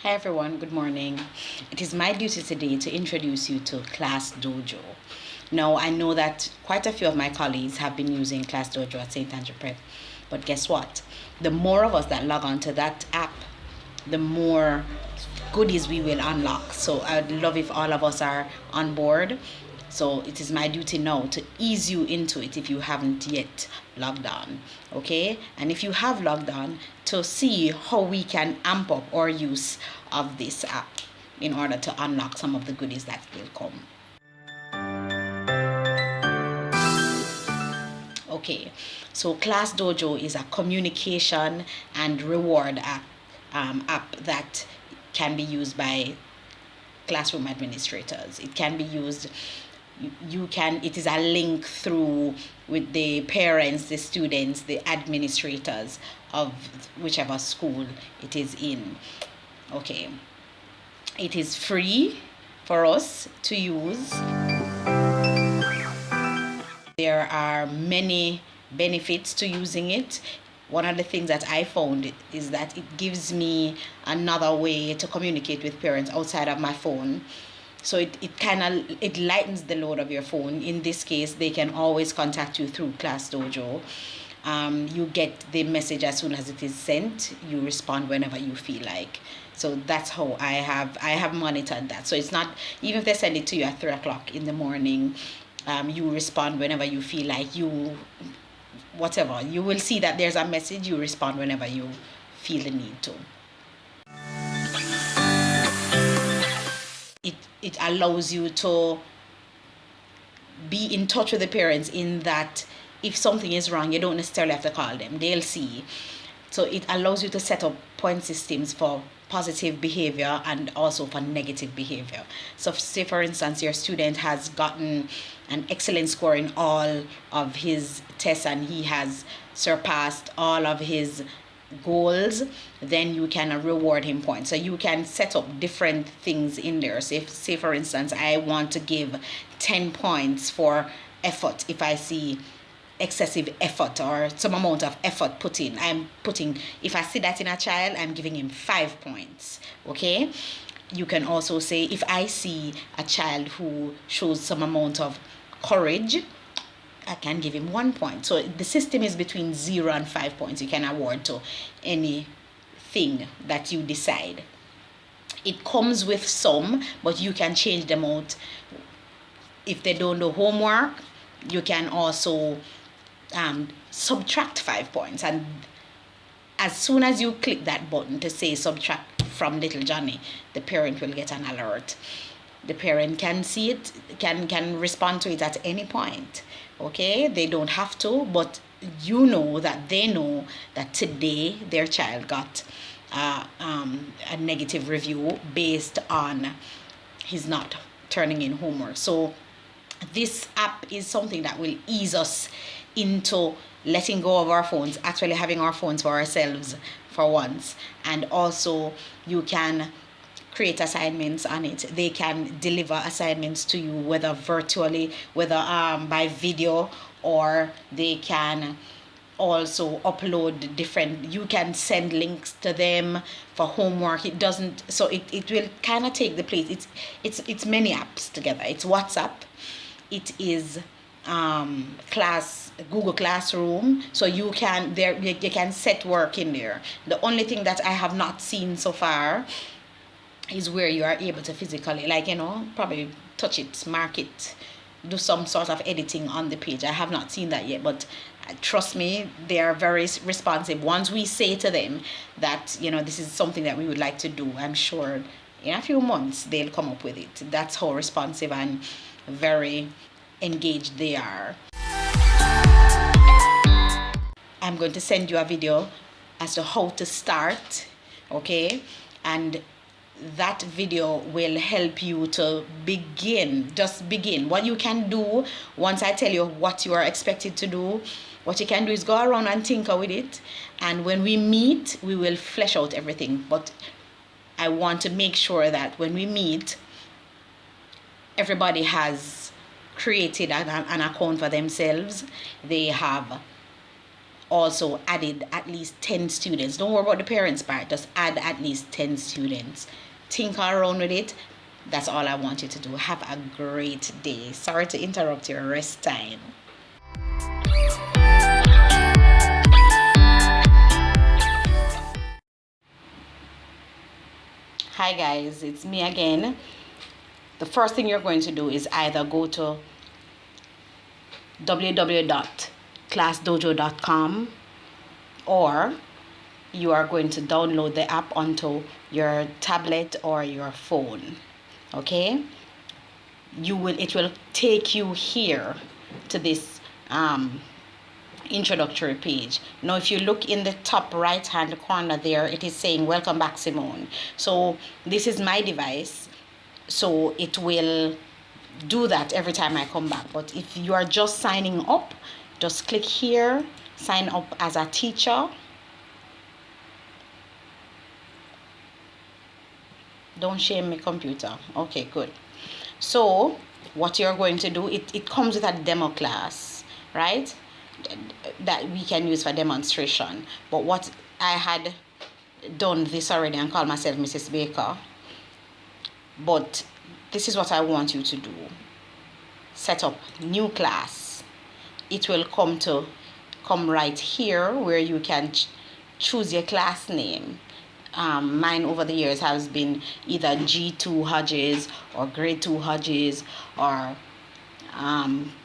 Hi everyone, good morning. It is my duty today to introduce you to Class Dojo. Now, I know that quite a few of my colleagues have been using Class Dojo at St. Andrew Prep, but guess what? The more of us that log on to that app, the more goodies we will unlock. So I'd love if all of us are on board. So it is my duty now to ease you into it if you haven't yet logged on, okay? And if you have logged on, to see how we can amp up our use of this app in order to unlock some of the goodies that will come. Okay, so Class Dojo is a communication and reward app that can be used by classroom administrators. It can be used, it is a link through with the parents, the students, the administrators of whichever school it is in. Okay, it is free for us to use. There are many benefits to using it. One of the things that I found is that it gives me another way to communicate with parents outside of my phone. So it lightens the load of your phone. In this case, they can always contact you through Class Dojo. You get the message as soon as it is sent. You respond whenever you feel like. So that's how I have monitored that. So it's not, even if they send it to you at 3 o'clock in the morning, you respond whenever you feel like, whatever. You will see that there's a message, you respond whenever you feel the need to. It allows you to be in touch with the parents in that if something is wrong, you don't necessarily have to call them. They'll see. So it allows you to set up point systems for positive behavior and also for negative behavior. So say for instance your student has gotten an excellent score in all of his tests and he has surpassed all of his goals, then you can reward him points. So you can set up different things in there. So if, say for instance, I want to give 10 points for effort. If I see excessive effort or some amount of effort put in, if I see that in a child, I'm giving him 5 points. Okay, you can also say if I see a child who shows some amount of courage, I can give him 1 point. So the system is between 0 and 5 points. You can award to anything that you decide. It comes with some, but you can change them out. If they don't do homework, you can also subtract 5 points. And as soon as you click that button to say subtract from little Johnny, the parent will get an alert. The parent can see it, can respond to it at any point. Okay, they don't have to, but you know that they know that today their child got a negative review based on his not turning in homework. So this app is something that will ease us into letting go of our phones, actually having our phones for ourselves for once. And also you can create assignments on it. They can deliver assignments to you, whether virtually, whether by video, or they can also upload different, you can send links to them for homework. It doesn't, so it will kind of take the place. It's many apps together. It's WhatsApp, it is Google Classroom, so you can set work in there. The only thing that I have not seen so far is where you are able to physically, like, probably touch it, mark it, do some sort of editing on the page. I have not seen that yet, but trust me, they are very responsive. Once we say to them that, this is something that we would like to do, I'm sure in a few months they'll come up with it. That's how responsive and very engaged they are. I'm going to send you a video as to how to start, okay? And that video will help you to just begin. What you can do, once I tell you what you are expected to do, what you can do is go around and tinker with it. And when we meet, we will flesh out everything. But I want to make sure that when we meet, everybody has created an account for themselves. They have also added at least 10 students. Don't worry about the parents part, just add at least 10 students. Think around with it. That's all I want you to do. Have a great day. Sorry to interrupt your rest time. Hi guys, it's me again. The first thing you're going to do is either go to www.classdojo.com, or you are going to download the app onto your tablet or your phone. Okay, it will take you here to this introductory page. Now if you look in the top right hand corner there, it is saying welcome back Simone. So this is my device, so it will do that every time I come back. But if you are just signing up, just click here, sign up as a teacher. Don't shame me, computer. Okay, good. So what you're going to do, it comes with a demo class, right, that we can use for demonstration. But what I had done this already and called myself Mrs. Baker, but this is what I want you to do. Set up new class. It will come right here where you can choose your class name. Mine over the years has been either G2 Hodges or Grade 2 Hodges, or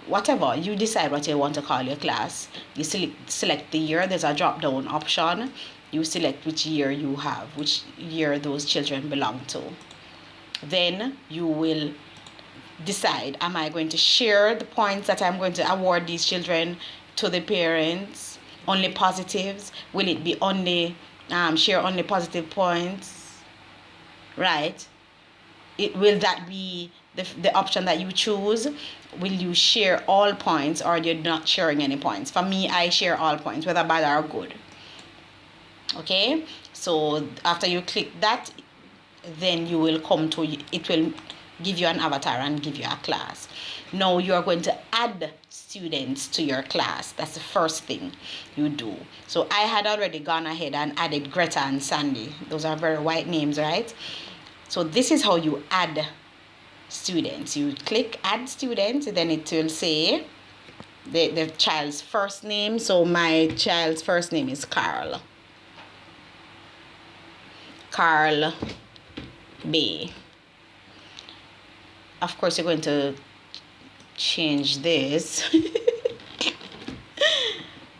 whatever. You decide what you want to call your class. You select the year. There's a drop down option. You select which year you have, which year those children belong to. Then you will decide, am I going to share the points that I'm going to award these children to the parents? Only positives? Will it be only share only positive points? Right? Will that be the option that you choose? Will you share all points, or you're not sharing any points? For me, I share all points, whether bad or good. Okay, so after you click that, then you will come to, it will give you an avatar and give you a class. Now you are going to add students to your class. That's the first thing you do. So I had already gone ahead and added Greta and Sandy. Those are very white names, right? So this is how you add students. You click add students, then it will say the child's first name. So my child's first name is Carl B. Of course, you're going to change this.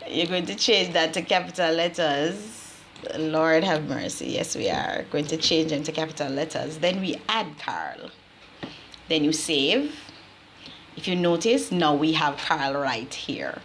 You're going to change that to capital letters. Lord have mercy. Yes, we are going to change them to capital letters. Then we add Carl. Then you save. If you notice, now we have Carl right here.